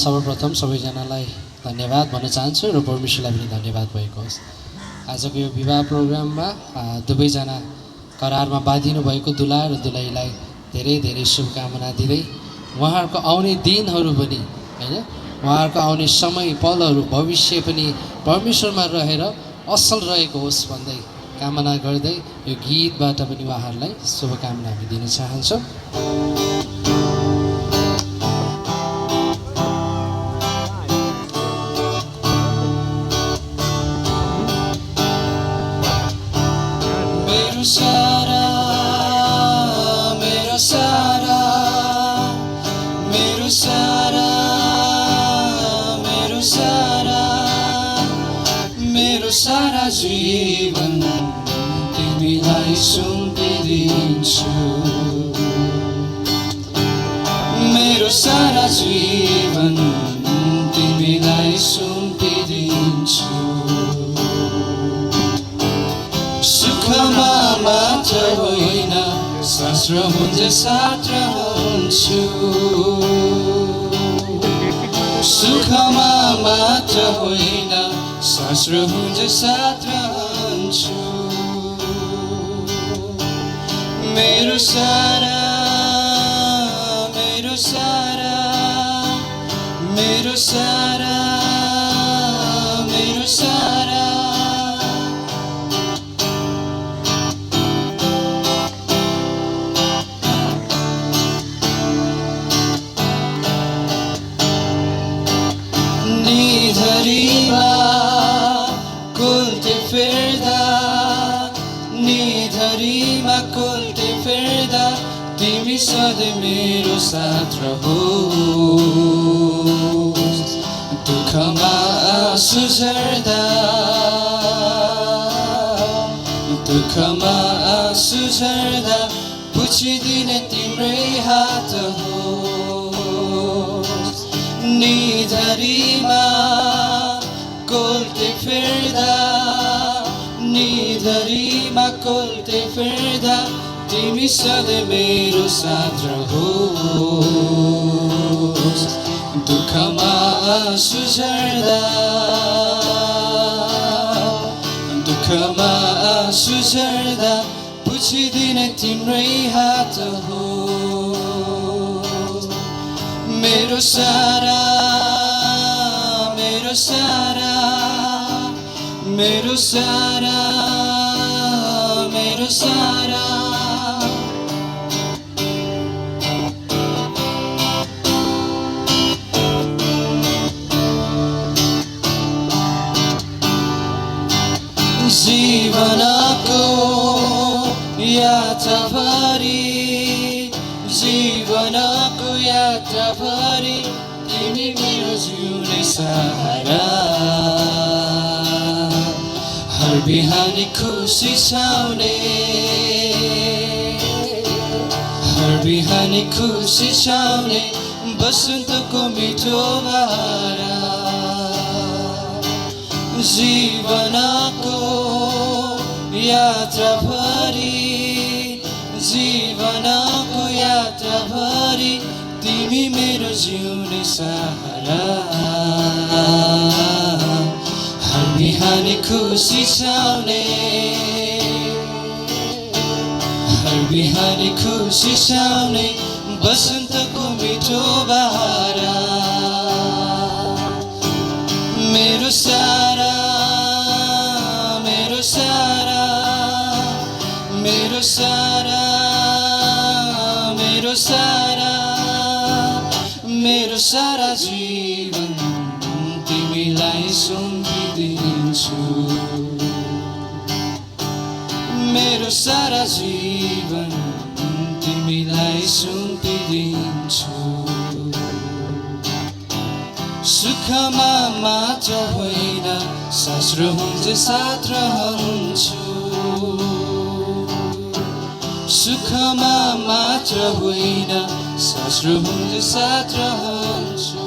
सर्वप्रथम सबैजनालाई धन्यवाद भन्न चाहन्छु र परमेश्वरलाई पनि धन्यवाद भएको होस्। आजको यो विवाह प्रोग्राममा दुवैजना करारमा बाँधिनु भएको दुला र दुलहीलाई धेरै धेरै शुभकामना दिँदै उहाँहरूको आउने दिनहरू पनि हैन, उहाँहरूको आउने समय पलहरू भविष्य पनि परमेश्वरमा रहेर असल रहेको होस् भन्दै कामना गर्दै यो गीतबाट पनि उहाँहरूलाई शुभकामना हामी दिन चाहन्छौँ। सारा मेरो सारा मेरो सारा मेरो सारा मेरो सारा जीवन तिमीलाई सुम्पिदिन्छु। मेरो सारा जीवन तिमीलाई सुम्पिदिन्छु। सुखमा मात्र होइन सास रहन्छ साथ रहन्छु। सुखमा मात्र होइन सास रहन्छ साथ रहन्छु। मेरो सारा मेरो सारा मेरो सारा मेरो सारा निधरीमा कुल्ते फेर्दा निधरीमा कुल्ते फेर्दा तिमी सधैँ मेरो साथ रहोस्। दुःखमा आँसु झर्दा दुःखमा आँसु झर्दा पुछिदिने तिम्रै हात होस्। निधरीमा कोल्टे फेर्दा निधरीमा कोल्टे फेर्दा तिमी सधैँ मेरो साथ रहोस्। दुःखमा आँसु झर्दा दुःखमा आँसु झर्दा पुछिदिने तिम्रै हात होस्। मेरो सारा मेरो सारा मेरो सारा मेरो सारा जीवनको यात्राभरि जीवनको यात्राभरि तिमी मेरो जिउने सहारा। हर बिहानी खुसी छाउने हर बिहानी खुसी छाउने बसन्तको मिठो बहारा। जीवनको यात्राभरि जीवनको यात्राभरि तिमी मेरो जिउने सहारा। हर बिहानी खुसी छाउने हर बिहानी खुसी छाउने बसन्तको मिठो बहारा। मेरो सारा मेरो सारा मेरो सारा मेरो सारा मेरो सारा जीवन तिमीलाई सुम्पिदिन्छु। मेरो सारा जीवन तिमीलाई सुम्पिदिन्छु। सुखमा मात्र होइन सास रहन्छ साथ रहन्छु। सुखमा मात्र होइन सास रहन्छ साथ रहन्छु।